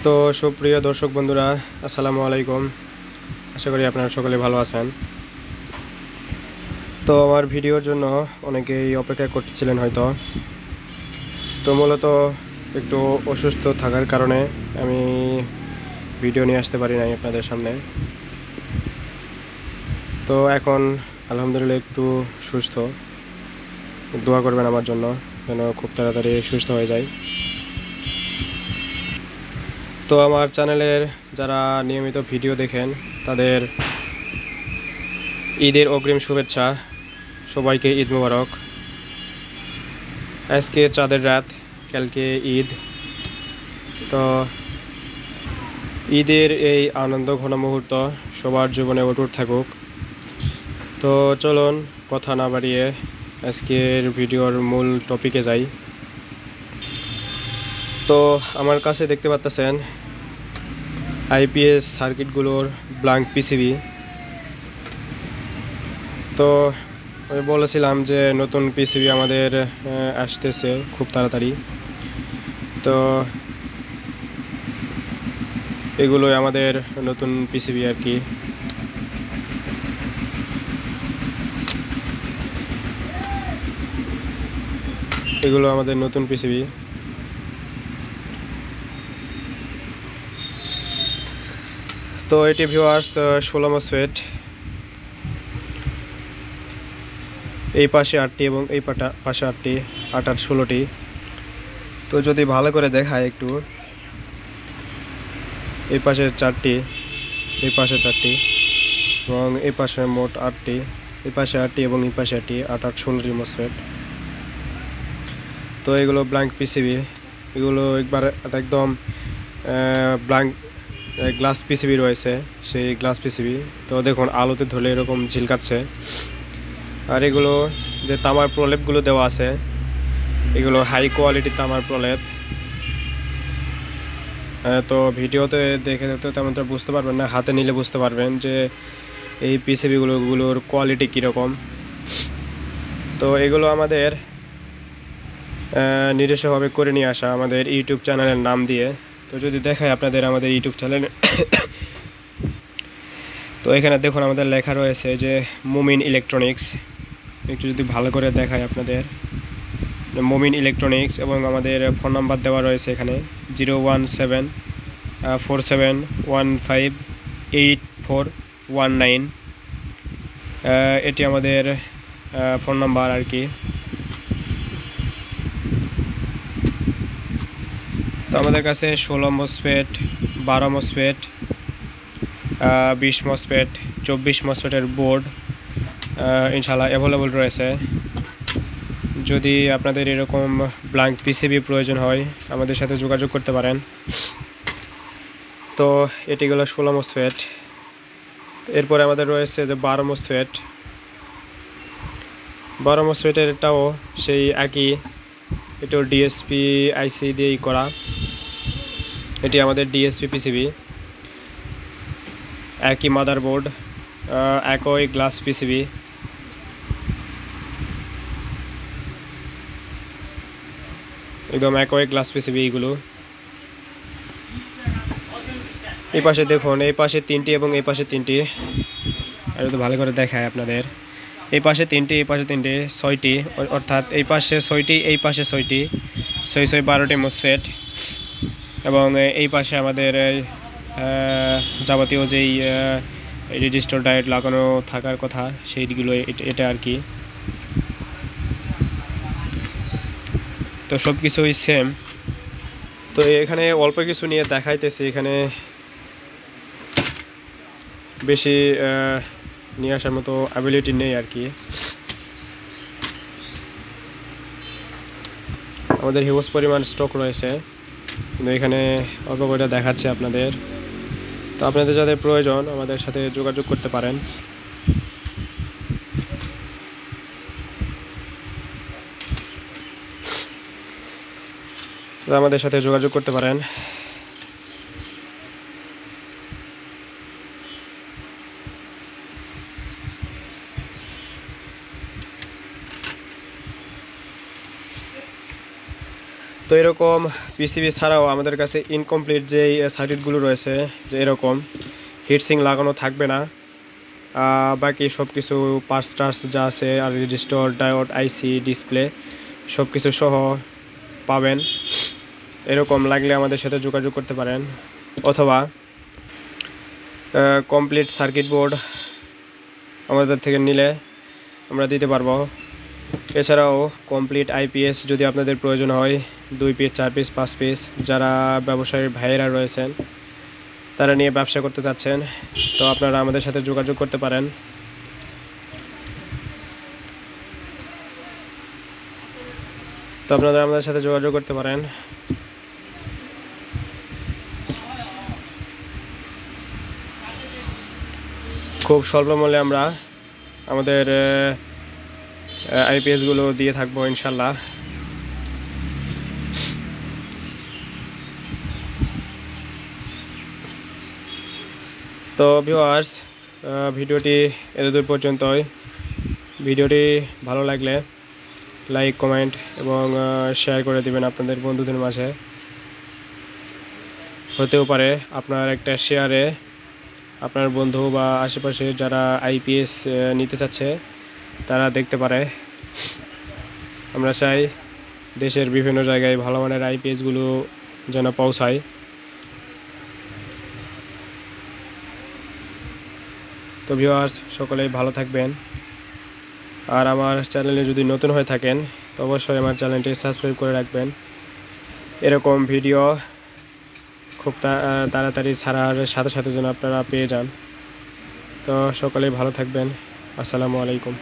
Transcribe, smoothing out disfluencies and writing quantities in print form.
তো সুপ্রিয় দর্শক বন্ধুরা, আসসালামু আলাইকুম। আশা করি আপনারা সকলে ভালো আছেন। তো আমার ভিডিওর জন্য অনেকেই অপেক্ষা করতেছিলেন হয়তো। তো মূলত একটু অসুস্থ থাকার কারণে আমি ভিডিও নিয়ে আসতে পারি নাই আপনাদের সামনে। তো এখন আলহামদুলিল্লাহ একটু সুস্থ। দোয়া করবেন আমার জন্য যেন খুব তাড়াতাড়ি সুস্থ হয়ে যায়। তো আমার চ্যানেলের যারা নিয়মিত ভিডিও দেখেন তাদের ঈদের অগ্রিম শুভেচ্ছা। সবাইকে ঈদ মোবারক। আজকে চাঁদের রাত, কালকে ঈদ। তো ঈদের এই আনন্দ ঘন মুহূর্ত সবার জীবনে অটুট থাকুক। তো চলুন কথা না বাড়িয়ে আজকের ভিডিওর মূল টপিকে যাই। তো আমার কাছে দেখতে পাচ্ছেন আইপিএস সার্কিটগুলোর ব্ল্যাঙ্ক পিসিবি। তো আমি বলেছিলাম যে নতুন পিসিবি আমাদের আসতেছে খুব তাড়াতাড়ি। তো এগুলোই আমাদের নতুন পিসিবি আর কি। এগুলো আমাদের নতুন পিসিবি। তো এটি ভিউয়ার্স 16 মসফেট, এই পাশে 8টি এবং এই পাশে 8টি, 8 8 16টি। তো যদি ভালো করে দেখায় একটু, এই পাশে 4টি, এই পাশে 4টি এবং এই পাশে মোট 8টি, এই পাশে 8টি এবং এই পাশে 8টি, 8 8 16টি মসফেট। তো এগুলো ব্ল্যাঙ্ক পিসিবি। এগুলো একদম ব্ল্যাঙ্ক গ্লাস পিসিবি রয়েছে, সেই গ্লাস পিসিবি। তো দেখুন আলোতে ধরলে এরকম ঝিলকাচ্ছে। আর এগুলো যে তামার প্রলেপগুলো দেওয়া আছে, এগুলো হাই কোয়ালিটির তামার প্রলেপ। তো ভিডিওতে দেখে তো তেমনটা বুঝতে পারবেন না, হাতে নিলে বুঝতে পারবেন যে এই পিসিবিগুলোর কোয়ালিটি কীরকম। তো এগুলো আমাদের নিজস্বভাবে করে নিয়ে আসা আমাদের ইউটিউব চ্যানেলের নাম দিয়ে। তো যদি দেখায় আপনাদের আমাদের ইউটিউব চ্যানেল, তো এখানে দেখুন আমাদের লেখা রয়েছে যে মুমিন ইলেকট্রনিক্স। একটু যদি ভালো করে দেখায় আপনাদের, মুমিন ইলেকট্রনিক্স, এবং আমাদের ফোন নাম্বার দেওয়া রয়েছে এখানে 01747158419। এটি আমাদের ফোন নাম্বার আর কি। তো আমাদের কাছে 16 মসফেট, 12 মসফেট, 20 মসফেট, 24 মসফেটের বোর্ড ইনশাআল্লাহ অ্যাভেলেবল রয়েছে। যদি আপনাদের এরকম ব্ল্যাঙ্ক পিসিবি প্রয়োজন হয় আমাদের সাথে যোগাযোগ করতে পারেন। তো এটিগুলো 16 মসফেট। এরপরে আমাদের রয়েছে যে 12 মসফেট। 12 মসফেটেরটাও সেই একই, এটাও ডিএসপি আইসি দিয়েই করা। এটি আমাদের ডিএসপি পিসিবি, একই মাদারবোর্ড, একই গ্লাস পিসিবি। একদম একই গ্লাস পিসিবি এইগুলো। এই পাশে দেখুন, এই পাশে 3টি এবং এই পাশে 3টি। আর যদি ভালো করে দেখায় আপনাদের, এই পাশে 3টি, এই পাশে 3টি, 6টি, অর্থাৎ এই পাশে 6টি, এই পাশে 6টি, 6 6 12টি মসফেট। এবং এই পাশে আমাদের যাবতীয় যেই রেজিস্টার ডায়োড লাগানো থাকার কথা সেইগুলো এটা আর কি। তো সব কিছুই সেম। তো এখানে অল্প কিছু নিয়ে দেখাইতেছি, এখানে বেশি নিয়ে আসার মতো অ্যাবিলিটি নেই আর কি। আমাদের হিউজ পরিমাণ স্টক রয়েছে, কিন্তু এখানে অল্প করে দেখাচ্ছে আপনাদের। তো আপনাদের যাদের প্রয়োজন আমাদের সাথে যোগাযোগ করতে পারেন। আমাদের সাথে যোগাযোগ করতে পারেন। তো এরকম পিসিবি ছাড়াও আমাদের কাছে ইনকমপ্লিট যেই সার্কিটগুলো রয়েছে, যে এরকম হিটসিং লাগানো থাকবে না, বাকি সব কিছু পার্টস টার্স যা আছে আর রেজিস্টর, ডায়োড, আইসি, ডিসপ্লে সব কিছু সহ পাবেন। এরকম লাগলে আমাদের সাথে যোগাযোগ করতে পারেন, অথবা কমপ্লিট সার্কিট বোর্ড আমাদের থেকে নিলে আমরা দিতে পারবো। এছাড়াও কমপ্লিট আইপিএস যদি আপনাদের প্রয়োজন হয়, 2 পিস, 4 পিস, 5 পিস, যারা ব্যবসায়ী ভাইয়েরা রয়েছেন তারা নিয়ে ব্যবসা করতে চাচ্ছেন, তো আপনারা আমাদের সাথে যোগাযোগ করতে পারেন। আমাদের সাথে যোগাযোগ করতে পারেন। খুব স্বল্প মূল্যে আমরা আমাদের আইপিএসগুলো দিয়ে থাকবো ইনশাল্লাহ। তো ভিউয়ার্স, ভিডিওটি এতদূর পর্যন্তই। ভিডিওটি ভালো লাগলে লাইক, কমেন্ট এবং শেয়ার করে দিবেন আপনাদের বন্ধুদের মাঝে। হতেও পারে আপনার একটা শেয়ারে আপনার বন্ধু বা আশেপাশে যারা আইপিএস নিতে চাচ্ছে তারা দেখতে পারে। আমরা চাই দেশের বিভিন্ন জায়গায় ভালো মানের আইপিএসগুলো যেন পৌঁছায়। তো ভিউয়ার্স, সকলেই ভালো থাকবেন। আর আমার চ্যানেলে যদি নতুন হয়ে থাকেন তো অবশ্যই আমার চ্যানেলটি সাবস্ক্রাইব করে রাখবেন। এরকম ভিডিও খুব তাড়াতাড়ি ছাড়ার সাথে সাথে যেন আপনারা পেয়ে যান। তো সকলেই ভালো থাকবেন। আসসালামু আলাইকুম।